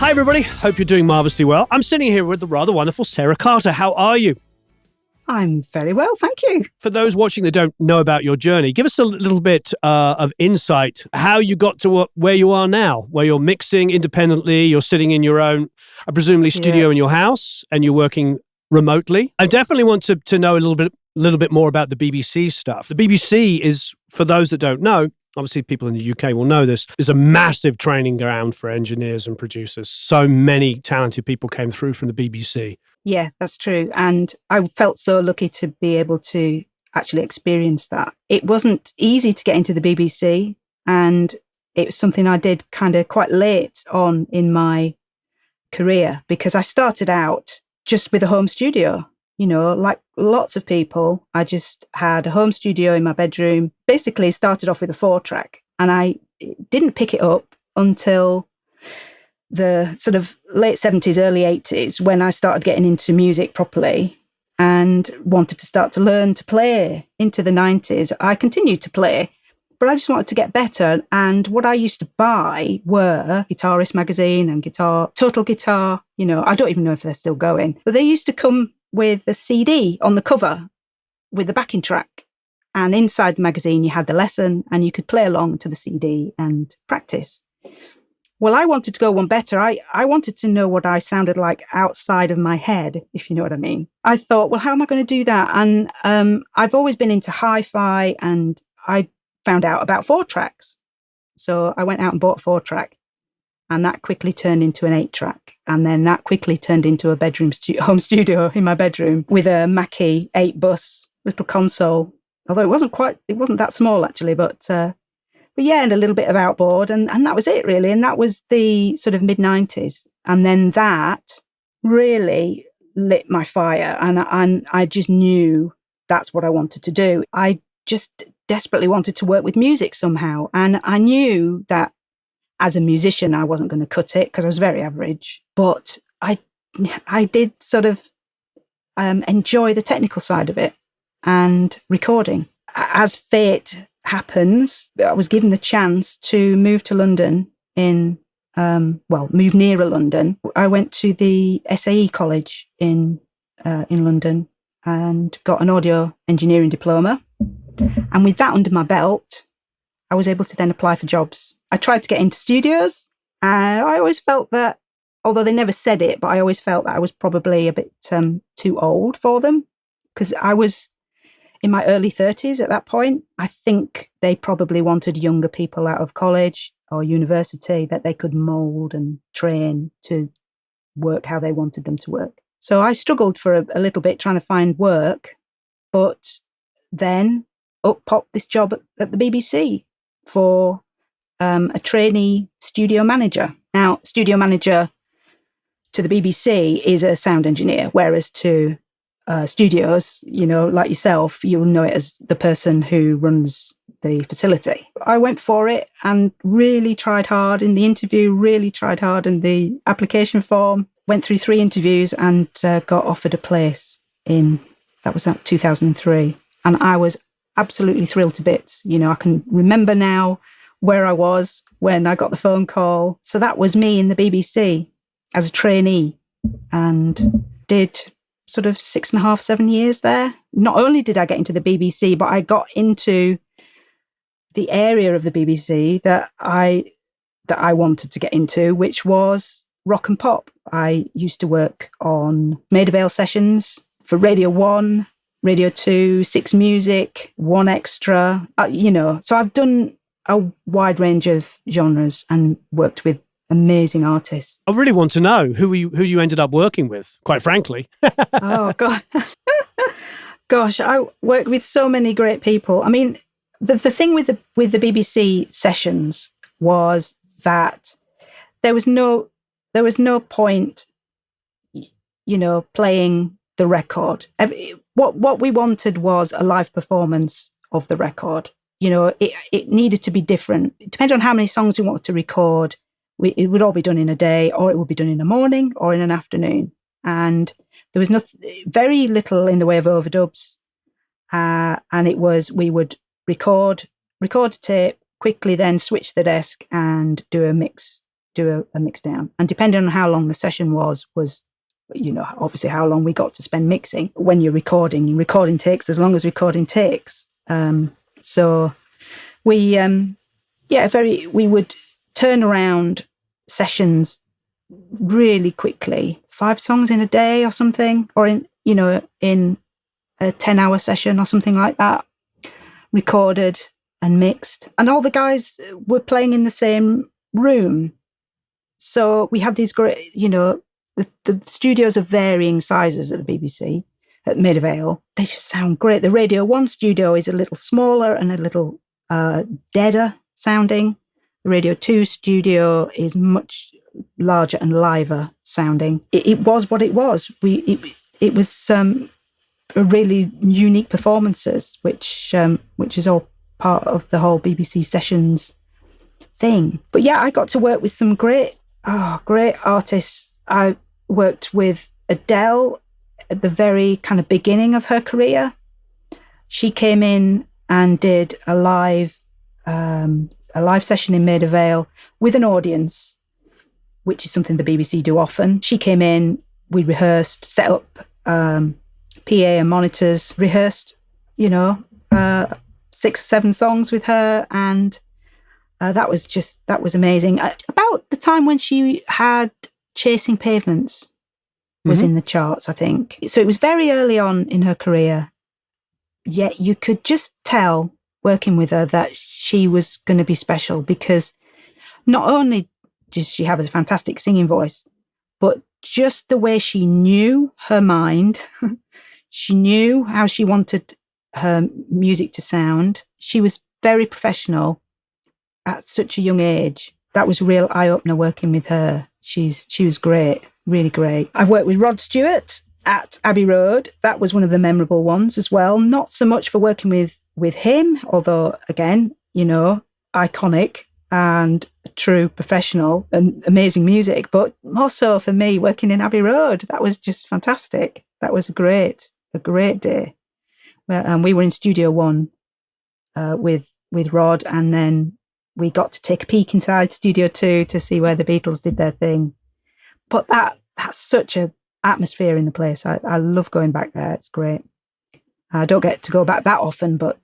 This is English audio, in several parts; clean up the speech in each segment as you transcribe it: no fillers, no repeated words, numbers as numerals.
Hi, everybody. Hope you're doing marvellously well. I'm sitting here with the rather wonderful Sarah Carter. How are you? I'm very well, thank you. For those watching that don't know about your journey, give us a little bit of insight, how you got to where you are now, where you're mixing independently, you're sitting in your own, presumably, studio in your house, and you're working remotely. I definitely want to know a little bit more about the BBC stuff. The BBC is, for those that don't know, obviously people in the UK will know this, is a massive training ground for engineers and producers. So many talented people came through from the BBC. Yeah, that's true. And I felt so lucky to be able to actually experience that. It wasn't easy to get into the BBC, and it was something I did kind of quite late on in my career, because I started out just with a home studio. You know, like lots of people, I just had a home studio in my bedroom, basically started off with a 4-track, and I didn't pick it up until the sort of late 70s, early 80s, when I started getting into music properly and wanted to start to learn to play. Into the 90s, I continued to play, but I just wanted to get better. And what I used to buy were Guitarist magazine and Total Guitar. You know, I don't even know if they're still going, but they used to come with a CD on the cover with the backing track. And inside the magazine, you had the lesson and you could play along to the CD and practice. Well, I wanted to go one better. I wanted to know what I sounded like outside of my head, if you know what I mean. I thought, well, how am I going to do that? And I've always been into hi-fi, and I found out about 4-tracks. So I went out and bought a 4-track, and that quickly turned into an 8-track. And then that quickly turned into a home studio in my bedroom with a Mackie 8-bus little console. Although it wasn't that small actually, but yeah, and a little bit of outboard, and that was it really. And that was the sort of mid-90s. And then that really lit my fire, and I just knew that's what I wanted to do. I just desperately wanted to work with music somehow. And I knew that as a musician, I wasn't going to cut it because I was very average. But I did sort of enjoy the technical side of it and recording. As fate happens, I was given the chance to move to London move nearer London. I went to the SAE college in London and got an audio engineering diploma. And with that under my belt, I was able to then apply for jobs. I tried to get into studios, and I always felt that, although they never said it, but I always felt that I was probably a bit too old for them, because I was in my early 30s at that point. I think they probably wanted younger people out of college or university that they could mould and train to work how they wanted them to work. So I struggled for a little bit trying to find work, but then up popped this job at the BBC for a trainee studio manager. Now, studio manager to the BBC is a sound engineer, whereas to studios, you know, like yourself, you'll know it as the person who runs the facility. I went for it and really tried hard in the interview, really tried hard in the application form, went through 3 interviews and got offered a place that was 2003. And I was absolutely thrilled to bits. You know, I can remember now where I was when I got the phone call. So that was me in the BBC as a trainee, and did sort of 6.5, 7 years there. Not only did I get into the BBC, but I got into the area of the BBC that I wanted to get into, which was rock and pop. I used to work on Maida Vale sessions for Radio 1, Radio 2, 6 Music, 1 Extra, So I've done a wide range of genres and worked with amazing artists. I really want to know who you ended up working with, quite frankly. Oh, God. Gosh, I worked with so many great people. I mean, the thing with the BBC sessions was that there was no point, playing the record. What we wanted was a live performance of the record. It needed to be different. It depended on how many songs we wanted to record. It would all be done in a day, or it would be done in a morning or in an afternoon. And there was very little in the way of overdubs. And it was, we would record a tape, quickly then switch the desk and do a mix do a mix down. And depending on how long the session was, obviously how long we got to spend mixing. When you're recording takes as long as recording takes. So we, we would turn around sessions really quickly, 5 songs in a day or something, or in a 10-hour session or something like that, recorded and mixed. And all the guys were playing in the same room. So we had these great, the studios of varying sizes at the BBC, at Maid of Vale. They just sound great. The Radio 1 studio is a little smaller and a little deader sounding. The Radio 2 studio is much larger and liver sounding. It was what it was. It was a really unique performances, which is all part of the whole BBC Sessions thing. But yeah, I got to work with some great artists. I worked with Adele at the very kind of beginning of her career. She came in and did a live session in Maid of Vale with an audience, which is something the BBC do often. She came in, we rehearsed, set up PA and monitors, rehearsed, 6-7 songs with her, and that was amazing. About the time when she had Chasing Pavements was in the charts, I think. So it was very early on in her career, yet you could just tell working with her that she was going to be special, because not only did she have a fantastic singing voice, but just the way she knew her mind, she knew how she wanted her music to sound. She was very professional at such a young age. That was a real eye-opener working with her. She was great, really great. I've worked with Rod Stewart at Abbey Road. That was one of the memorable ones as well. Not so much for working with him, although, again, iconic and true professional and amazing music, but also for me working in Abbey Road. That was just fantastic. That was a great day. And we were in Studio One with Rod, and then we got to take a peek inside Studio 2 to see where the Beatles did their thing. But that's such a atmosphere in the place. I love going back there. It's great. I don't get to go back that often, but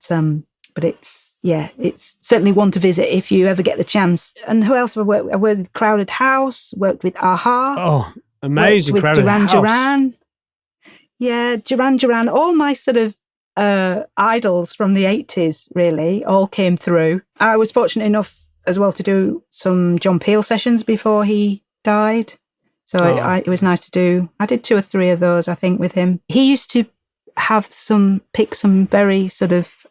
it's certainly one to visit if you ever get the chance. And who else have I worked with? I worked with Crowded House, worked with Aha. Oh, amazing. With Crowded House. Duran. Yeah, Duran. All my sort of idols from the 80s really all came through. I was fortunate enough as well to do some John Peel sessions before he died. So it was nice to do. I did 2 or 3 of those, I think, with him. He used to pick some very sort of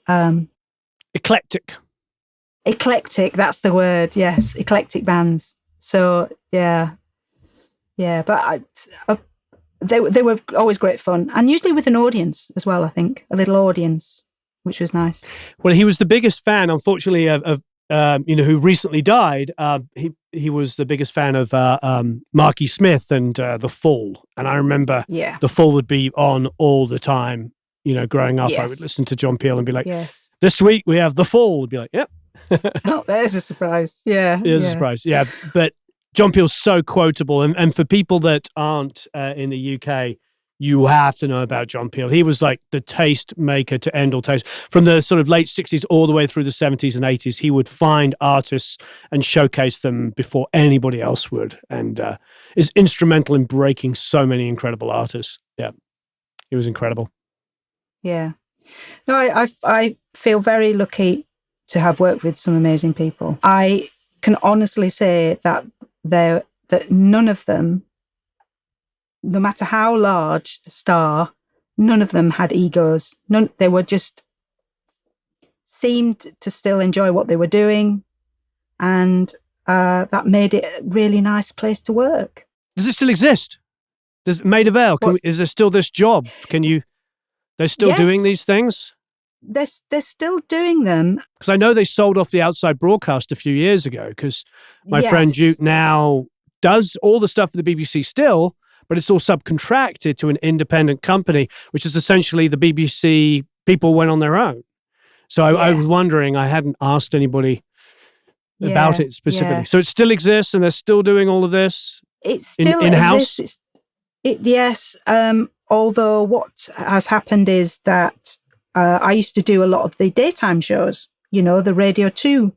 eclectic. Eclectic, that's the word. Yes, eclectic bands. So yeah, but they were always great fun, and usually with an audience as well. I think a little audience, which was nice. Well, he was the biggest fan, unfortunately, of who recently died. He was the biggest fan of Marky Smith and The Fall, and I remember The Fall would be on all the time. Growing up, I would listen to John Peel and be like, "Yes, this week we have The Fall." Would be like, "Yep." Oh, there's a surprise. Yeah, there's a surprise. Yeah, but John Peel's so quotable, and for people that aren't in the UK, you have to know about John Peel. He was like the taste maker to end all taste. From the sort of late 60s all the way through the 70s and 80s, he would find artists and showcase them before anybody else would, and is instrumental in breaking so many incredible artists. Yeah, he was incredible. Yeah. No, I feel very lucky to have worked with some amazing people. I can honestly say that none of them, no matter how large the star, none of them had egos. They were just seemed to still enjoy what they were doing, and that made it a really nice place to work. Does it still exist? Does Maid of Vale? Is there still this job? They're still doing these things? They're still doing them. Because I know they sold off the outside broadcast a few years ago, because my friend Duke now does all the stuff for the BBC still, but it's all subcontracted to an independent company, which is essentially the BBC people went on their own. So I was wondering, I hadn't asked anybody about it specifically. Yeah. So it still exists, and they're still doing all of this. It still in-house? exists. Yes. Although what has happened is that I used to do a lot of the daytime shows, the Radio 2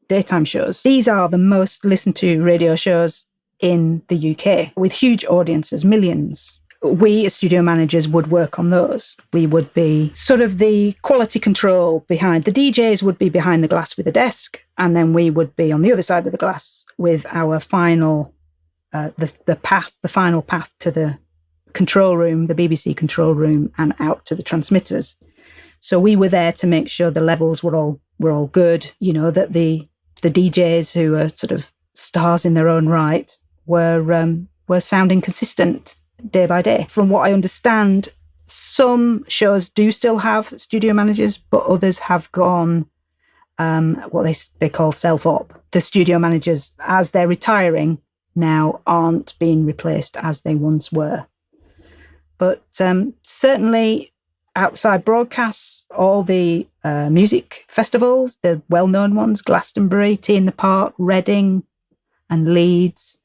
daytime shows. These are the most listened to radio shows in the UK with huge audiences, millions. We as studio managers would work on those. We would be sort of the quality control behind. The DJs would be behind the glass with a desk, and then we would be on the other side of the glass with our final, the final path to the control room, the BBC control room, and out to the transmitters. So we were there to make sure the levels were all good. That the DJs, who are sort of stars in their own right, were sounding consistent day by day. From what I understand, some shows do still have studio managers, but others have gone what they call self-op. The studio managers, as they're retiring now, aren't being replaced as they once were. But certainly outside broadcasts, all the music festivals, the well-known ones, Glastonbury, Tea in the Park, Reading and Leeds,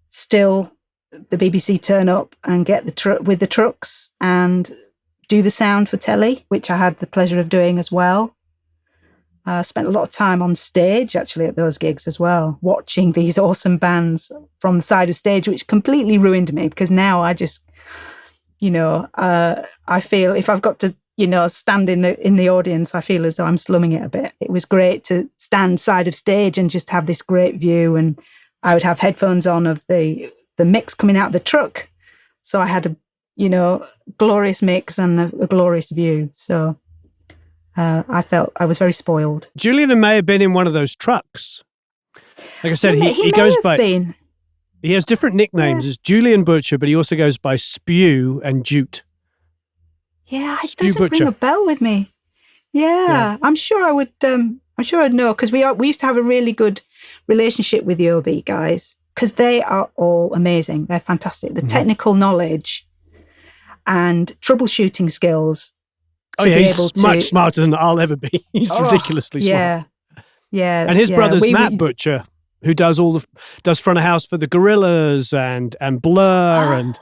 still the BBC turn up and get with the trucks and do the sound for telly, which I had the pleasure of doing as well. I spent a lot of time on stage, actually, at those gigs as well, watching these awesome bands from the side of stage, which completely ruined me, because now I just, I feel if I've got to, stand in the audience, I feel as though I'm slumming it a bit. It was great to stand side of stage and just have this great view, and I would have headphones on of the mix coming out of the truck. So I had a, glorious mix and a glorious view. So I felt I was very spoiled. Julian may have been in one of those trucks. Like I said, he goes by... Been. He has different nicknames. It's Julian Butcher, but he also goes by Spew and Jute. Yeah, it doesn't ring a bell with me. Yeah. I'm sure I would... I'm sure I'd know, because we used to have a really good relationship with the OB guys, because they are all amazing. They're fantastic. The technical knowledge and troubleshooting skills. He's much smarter than I'll ever be. He's ridiculously smart. Yeah. And his brother's Matt Butcher, who does does front of house for the Gorillaz and Blur, and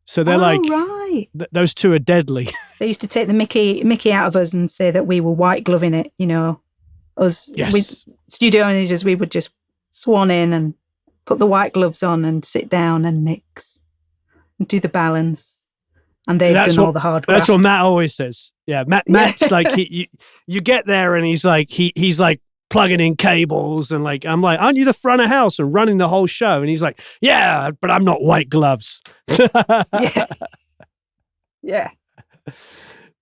so they're right. Those two are deadly. They used to take the Mickey out of us and say that we were white gloving it. Us with studio managers, we would just swan in and put the white gloves on and sit down and mix and do the balance. And they've done all the hard work. That's what Matt always says. Yeah, Matt's like, you get there and he's like, he's like plugging in cables and like, I'm like, aren't you the front of house and running the whole show? And he's like, yeah, but I'm not white gloves.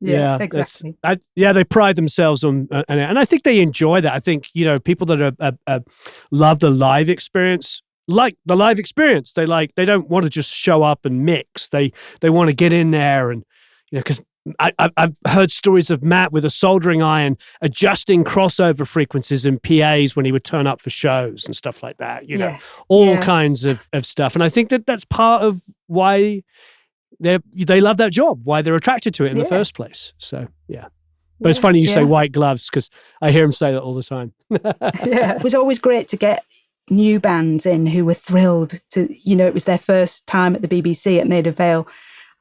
Yeah, exactly. They pride themselves on, and I think they enjoy that. I think, people that love the live experience, like the live experience. They don't want to just show up and mix. They want to get in there and, because I've heard stories of Matt with a soldering iron adjusting crossover frequencies in PAs when he would turn up for shows and stuff like that. All kinds of stuff. And I think that's part of why they love that job, why they're attracted to it in the first place. So, yeah. But it's funny you say white gloves, because I hear him say that all the time. It was always great to get new bands in who were thrilled to, it was their first time at the BBC at Maida Vale,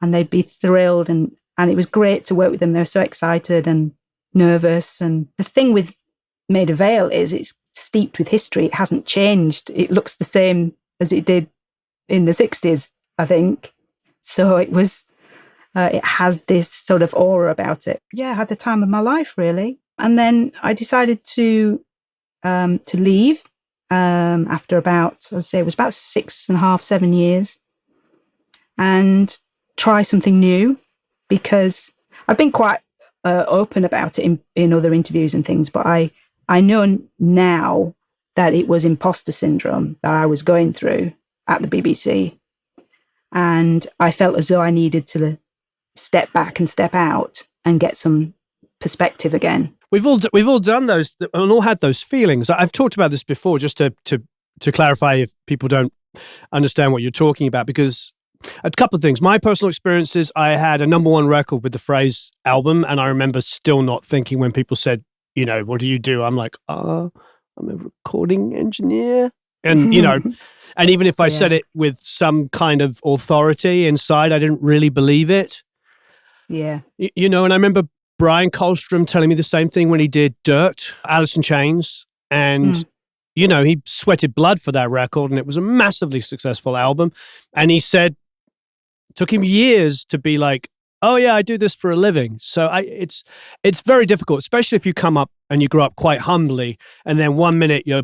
and they'd be thrilled. And it was great to work with them. They were so excited and nervous. And the thing with Maida Vale is it's steeped with history. It hasn't changed. It looks the same as it did in the 60s, I think. So it was, it has this sort of aura about it. Yeah, I had the time of my life, really. And then I decided to leave after about, as I say, it was about 6.5, 7 years, and try something new, because I've been quite open about it in other interviews and things, but I know now that it was imposter syndrome that I was going through at the BBC. And I felt as though I needed to step back and step out and get some perspective again. We've all done those and all had those feelings. I've talked about this before, just to clarify if people don't understand what you're talking about, because a couple of things. My personal experiences, I had a #1 record with the phrase album, and I remember still not thinking when people said, what do you do? I'm like, I'm a recording engineer. And, you know, and even if I said it with some kind of authority inside, I didn't really believe it. Yeah. You know, and I remember Brian Colstrom telling me the same thing when he did Dirt, Alice in Chains. And, you know, he sweated blood for that record and it was a massively successful album. And he said, it took him years to be like, oh yeah, I do this for a living. So it's very difficult, especially if you come up and you grow up quite humbly. And then one minute you're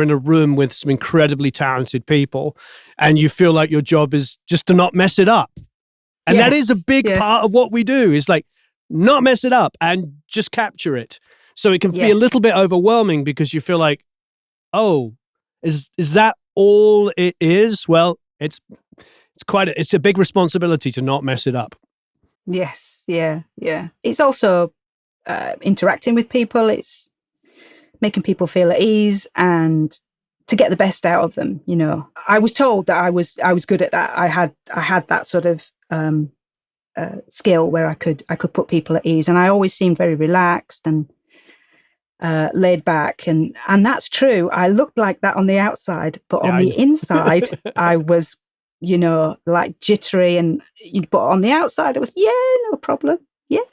in a room with some incredibly talented people and you feel like your job is just to not mess it up. And that is a big part of what we do, is like not mess it up and just capture it. So it can feel a little bit overwhelming because you feel like, oh, is that all it is? Well, it's a big responsibility to not mess it up. Yes. Yeah. Yeah. It's also interacting with people. It's making people feel at ease and to get the best out of them. You know, I was told that I was good at that. I had that sort of skill where I could put people at ease, and I always seemed very relaxed and laid back, and that's true. I looked like that on the outside, but on the inside, I was, you know, like jittery, and but on the outside, it was no problem. Well,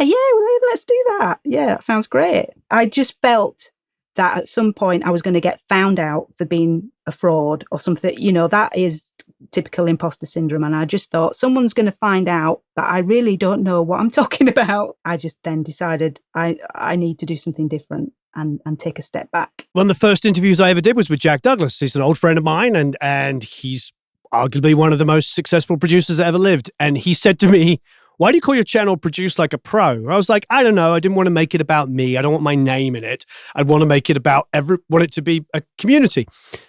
let's do that. Yeah, that sounds great. I just felt that at some point I was going to get found out for being a fraud or something. You know, that is typical imposter syndrome. And I just thought someone's going to find out that I really don't know what I'm talking about. I just then decided I need to do something different and take a step back. One of the first interviews I ever did was with Jack Douglas. He's an old friend of mine and he's arguably one of the most successful producers that ever lived. And he said to me, why do you call your channel Produce Like a Pro? I was like, I don't know. I didn't want to make it about me. I don't want my name in it. I want to make it about want it to be a community.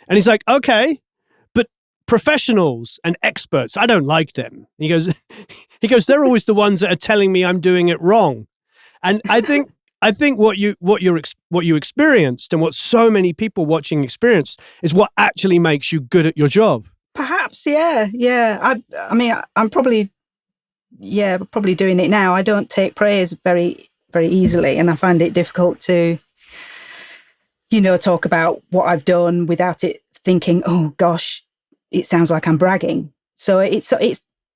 And he's like, okay, but professionals and experts, I don't like them. He goes, they're always the ones that are telling me I'm doing it wrong. And I think what you experienced and what so many people watching experienced is what actually makes you good at your job. Perhaps, yeah. I'm probably doing it now. I don't take praise very, very easily, and I find it difficult to, you know, talk about what I've done without it thinking, oh gosh, it sounds like I'm bragging. So it's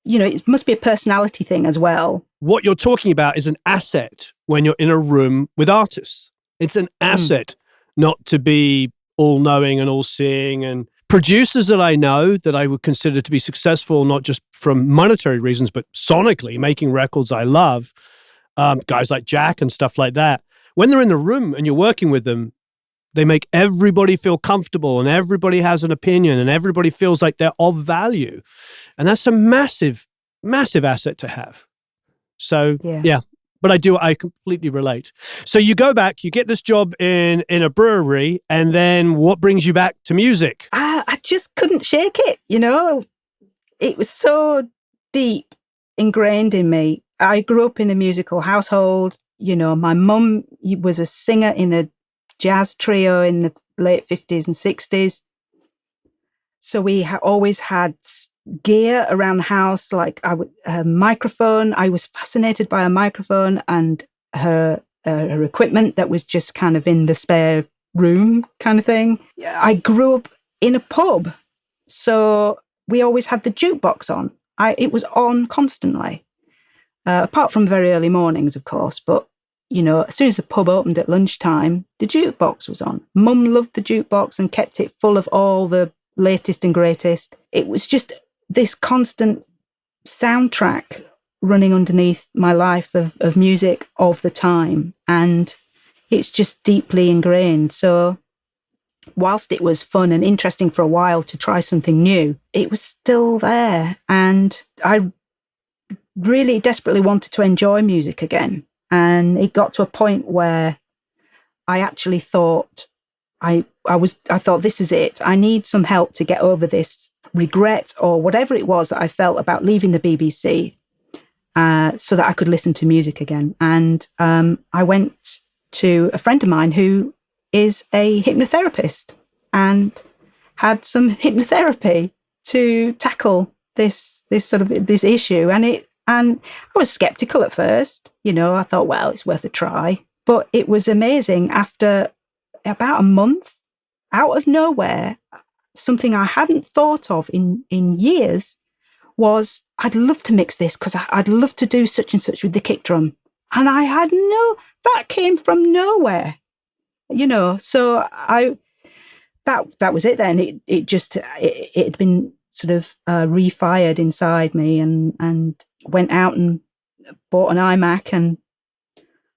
you know, it must be a personality thing as well. What you're talking about is an asset when you're in a room with artists. It's an asset not to be all-knowing and all-seeing. And producers that I know that I would consider to be successful, not just from monetary reasons, but sonically, making records I love, guys like Jack and stuff like that, when they're in the room and you're working with them, they make everybody feel comfortable and everybody has an opinion and everybody feels like they're of value. And that's a massive, massive asset to have. So, yeah. But I completely relate. So you go back, you get this job in a brewery, and then what brings you back to music? I just couldn't shake it, you know. It was so deep ingrained in me. I grew up in a musical household. You know, my mum was a singer in a jazz trio in the late 50s and 60s. So we always had gear around the house, like her microphone. I was fascinated by her microphone and her equipment that was just kind of in the spare room kind of thing. I grew up in a pub, so we always had the jukebox on. It was on constantly, apart from very early mornings, of course. But, you know, as soon as the pub opened at lunchtime, the jukebox was on. Mum loved the jukebox and kept it full of all the latest and greatest. It was just this constant soundtrack running underneath my life of music of the time. And it's just deeply ingrained. So whilst it was fun and interesting for a while to try something new, it was still there. And I really desperately wanted to enjoy music again. And it got to a point where I actually thought, I thought, this is it. I need some help to get over this regret or whatever it was that I felt about leaving the BBC, so that I could listen to music again. And I went to a friend of mine who is a hypnotherapist and had some hypnotherapy to tackle this issue. And I was skeptical at first. You know, I thought, well, it's worth a try. But it was amazing. After about a month, out of nowhere, something I hadn't thought of in years was, I'd love to mix this because I'd love to do such and such with the kick drum. And I had that came from nowhere, so that was it then. It had been sort of refired inside me, and went out and bought an iMac. And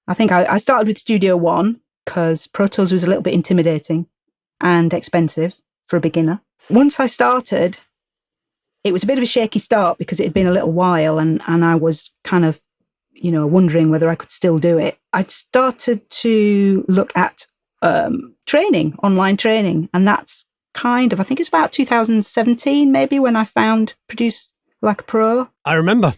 I think I started with Studio One because Pro Tools was a little bit intimidating and expensive for a beginner. Once I started, it was a bit of a shaky start because it had been a little while, and I was kind of, wondering whether I could still do it. I'd started to look at online training, and that's I think it's about 2017 maybe when I found Produce Like a Pro. I remember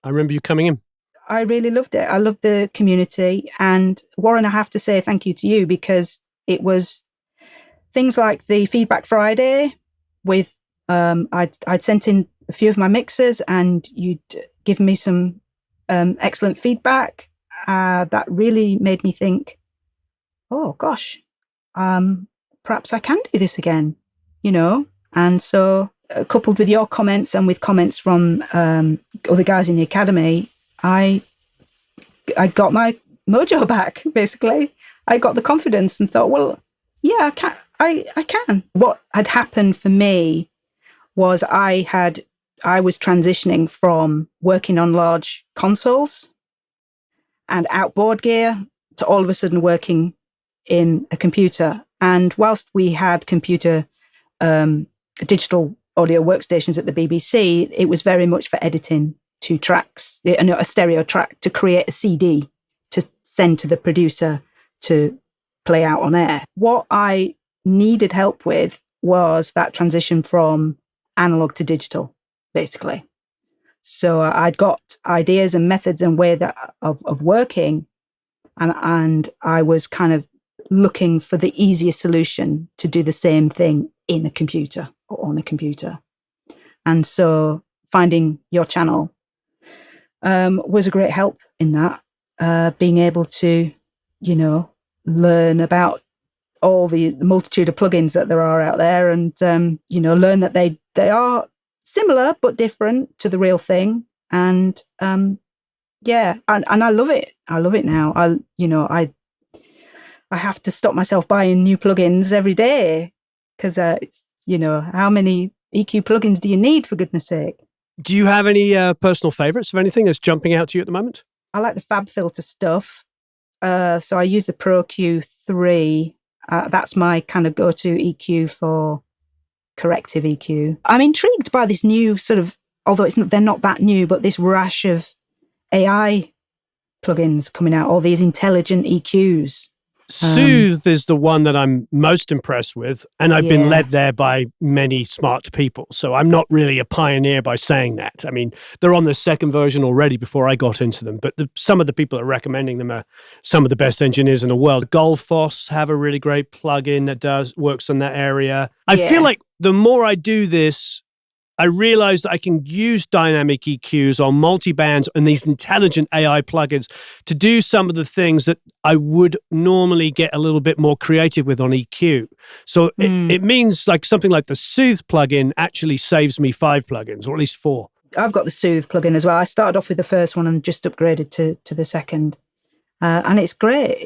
you coming in. I really loved it. I loved the community. And Warren, I have to say thank you to you, because it was things like the Feedback Friday with, I'd sent in a few of my mixers and you'd given me some excellent feedback. That really made me think, oh gosh, perhaps I can do this again, And so coupled with your comments and with comments from other guys in the academy, I got my mojo back, basically. I got the confidence and thought, well, yeah, I can. What had happened for me was I was transitioning from working on large consoles and outboard gear to all of a sudden working in a computer. And whilst we had computer digital audio workstations at the BBC, it was very much for editing 2 tracks, a stereo track, to create a CD to send to the producer to play out on air. What I needed help with was that transition from analog to digital, basically. So I'd got ideas and methods and way of working, and I was kind of looking for the easiest solution to do the same thing in a computer or on a computer. And so finding your channel was a great help in that, being able to, learn about all the multitude of plugins that there are out there, and, learn that they are similar but different to the real thing. And and I love it. I love it now. I have to stop myself buying new plugins every day because it's, how many EQ plugins do you need, for goodness sake? Do you have any personal favorites of anything that's jumping out to you at the moment? I like the FabFilter stuff. So I use the Pro Q3. That's my kind of go-to EQ for corrective EQ. I'm intrigued by this new sort of, although they're not that new, but this rash of AI plugins coming out, all these intelligent EQs. Soothe is the one that I'm most impressed with, and I've been led there by many smart people. So I'm not really a pioneer by saying that. I mean, they're on the second version already before I got into them, but some of the people that are recommending them are some of the best engineers in the world. Golfoss have a really great plugin that works on that area. I feel like the more I do this, I realized I can use dynamic EQs on multi-bands and these intelligent AI plugins to do some of the things that I would normally get a little bit more creative with on EQ. So it means like something like the Soothe plugin actually saves me 5 plugins, or at least 4. I've got the Soothe plugin as well. I started off with the first one and just upgraded to the second. And it's great.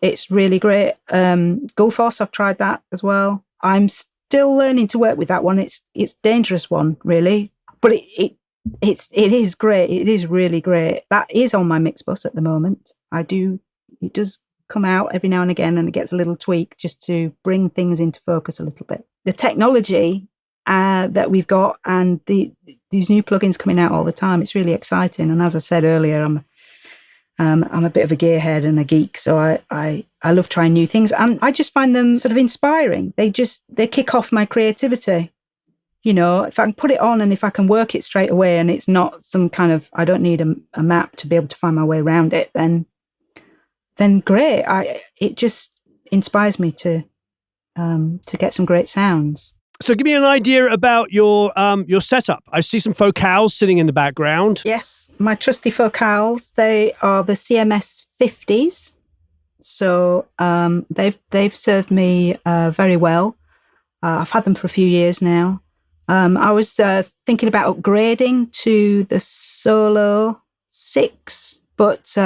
It's really great. Golfoss, I've tried that as well. I'm still learning to work with that one. It's dangerous one, really, but it is great. It is really great. That is on my mix bus at the moment. It does come out every now and again, and it gets a little tweak just to bring things into focus a little bit. The technology that we've got and these new plugins coming out all the time, it's really exciting. And as I said earlier, I'm a bit of a gearhead and a geek, so I love trying new things, and I just find them sort of inspiring. They kick off my creativity. If I can put it on and if I can work it straight away, and it's not some kind of, I don't need a map to be able to find my way around it, then great. It just inspires me to get some great sounds. So give me an idea about your setup. I see some Focals sitting in the background. Yes, my trusty Focals. They are the CMS 50s. So they've served me very well. I've had them for a few years now. I was thinking about upgrading to the Solo 6, but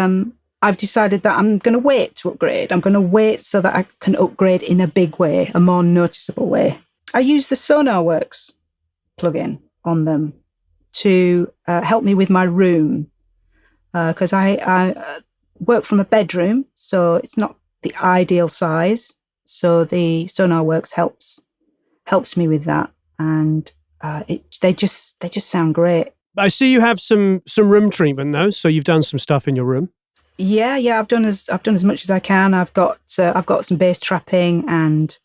I've decided that I'm going to wait to upgrade. I'm going to wait so that I can upgrade in a big way, a more noticeable way. I use the SonarWorks plugin on them to help me with my room, because I work from a bedroom, so it's not the ideal size. So the SonarWorks helps me with that, and they just sound great. I see you have some room treatment though, so you've done some stuff in your room. Yeah, I've done as much as I can. I've got some bass trapping, and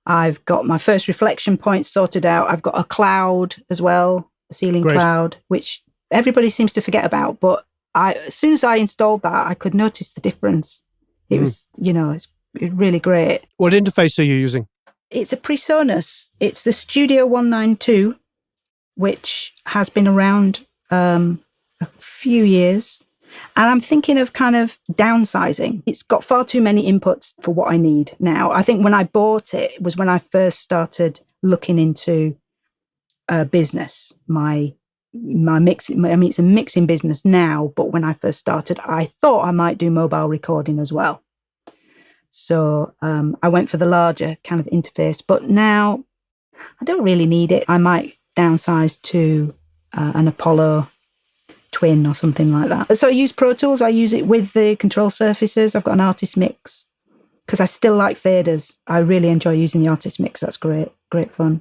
I've got my first reflection points sorted out. I've got a cloud as well, a ceiling cloud, which everybody seems to forget about. But as soon as I installed that, I could notice the difference. It was, it's really great. What interface are you using? It's a PreSonus. It's the Studio 192, which has been around a few years. And I'm thinking of kind of downsizing. It's got far too many inputs for what I need now. I think when I bought it, it was when I first started looking into business. My mixing, I mean, it's a mixing business now, but when I first started, I thought I might do mobile recording as well. So I went for the larger kind of interface, but now I don't really need it. I might downsize to an Apollo Twin or something like that. So I use Pro Tools. I use it with the control surfaces. I've got an Artist Mix because I still like faders. I really enjoy using the Artist Mix. That's great fun.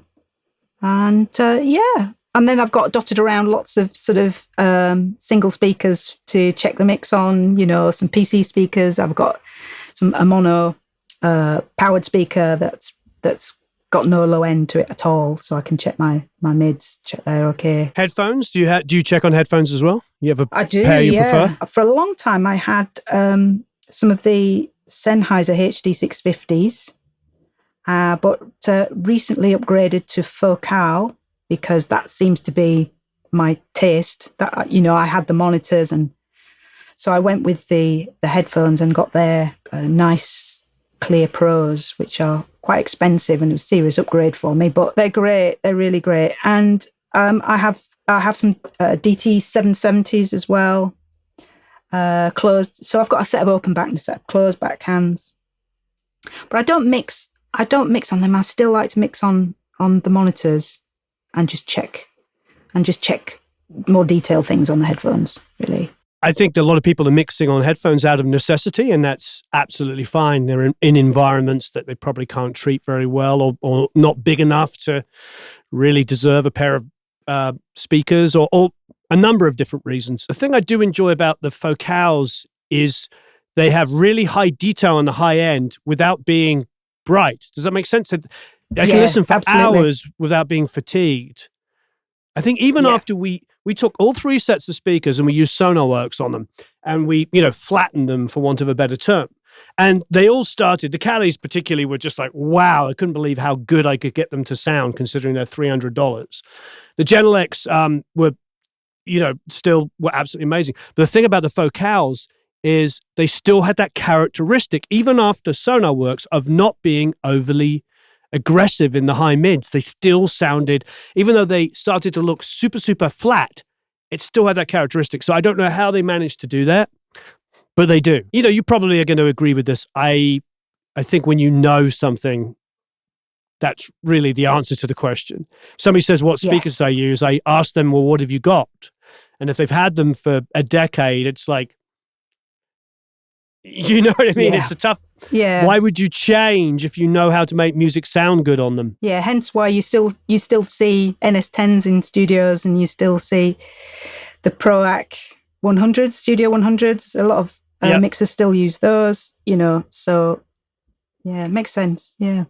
And and then I've got dotted around lots of sort of single speakers to check the mix on, some PC speakers. I've got a mono powered speaker that's got no low end to it at all, so I can check my mids, check they're okay. Headphones? Do you check on headphones as well? You have a pair you prefer? For a long time, I had some of the Sennheiser HD650s, but recently upgraded to Focal because that seems to be my taste. That I had the monitors, and so I went with the headphones and got their nice Clear Pros, which are quite expensive, and it was a serious upgrade for me, but they're great. They're really great. And I have some DT 770s as well, closed. So I've got a set of open back and a set of closed back hands. But I don't mix on them. I still like to mix on the monitors and just check more detailed things on the headphones, really. I think a lot of people are mixing on headphones out of necessity, and that's absolutely fine. They're in environments that they probably can't treat very well, or not big enough to really deserve a pair of speakers, or a number of different reasons. The thing I do enjoy about the Focals is they have really high detail on the high end without being bright. Does that make sense? I can listen for hours without being fatigued. I think even after we took all three sets of speakers and we used SonarWorks on them, and we, flattened them, for want of a better term. And they all started, the Callies particularly were just like, wow, I couldn't believe how good I could get them to sound considering they're $300. The Genelecs were absolutely amazing. But the thing about the Focals is they still had that characteristic, even after SonarWorks, of not being overly aggressive in the high mids. They still sounded, even though they started to look super, super flat, it still had that characteristic. So I don't know how they managed to do that, but they do. You probably are going to agree with this. I think when you know something, that's really the answer to the question. Somebody says, what speakers I use? I ask them, well, what have you got? And if they've had them for a decade, it's like, you know what I mean? Yeah. It's a tough. Yeah. Why would you change if you know how to make music sound good on them? Yeah. Hence why you still see NS10s in studios, and you still see the ProAC 100s, Studio 100s. A lot of mixers still use those. So yeah, it makes sense. Yeah.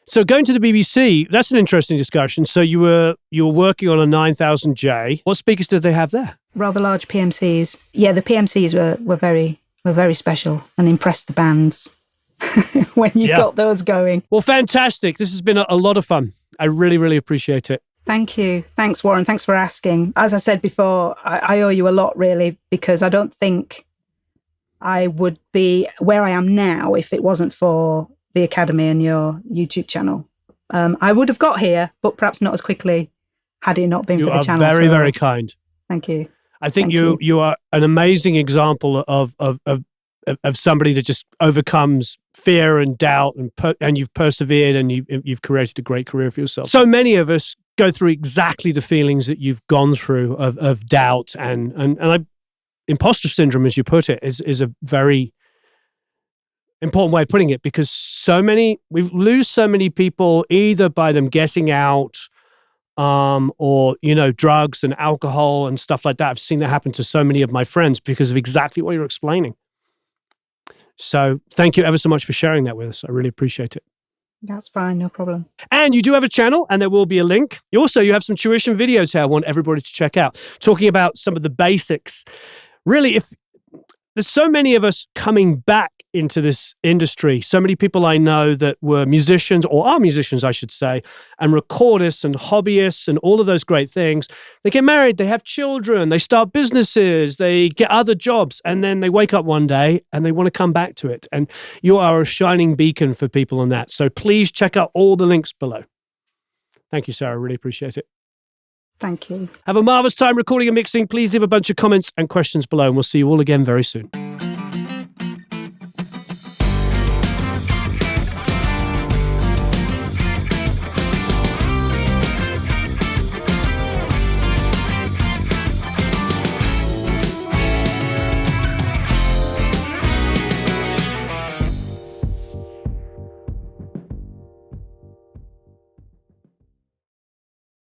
So going to the BBC, that's an interesting discussion. So you were working on a 9000J. What speakers did they have there? Rather large PMCs. Yeah, the PMCs were very special and impressed the bands when you got those going. Well, fantastic. This has been a lot of fun. I really, really appreciate it. Thank you. Thanks, Warren. Thanks for asking. As I said before, I owe you a lot, really, because I don't think I would be where I am now if it wasn't for the Academy and your YouTube channel. I would have got here, but perhaps not as quickly had it not been for the channel. You are very, very kind. Thank you. I think you are an amazing example of somebody that just overcomes fear and doubt, and you've persevered, and you've created a great career for yourself. So many of us go through exactly the feelings that you've gone through of doubt and imposter syndrome, as you put it, is a very important way of putting it, because we lose so many people either by them getting out, or, drugs and alcohol and stuff like that. I've seen that happen to so many of my friends because of exactly what you're explaining. So thank you ever so much for sharing that with us. I really appreciate it. That's fine, no problem. And you do have a channel, and there will be a link. You have some tuition videos here I want everybody to check out, talking about some of the basics. Really, if there's so many of us coming back into this industry, so many people I know that were musicians, or are musicians, I should say, and recordists and hobbyists and all of those great things. They get married, they have children, they start businesses, they get other jobs, and then they wake up one day and they want to come back to it. And you are a shining beacon for people on that. So please check out all the links below. Thank you, Sarah. I really appreciate it. Thank you. Have a marvelous time recording and mixing. Please leave a bunch of comments and questions below, and we'll see you all again very soon.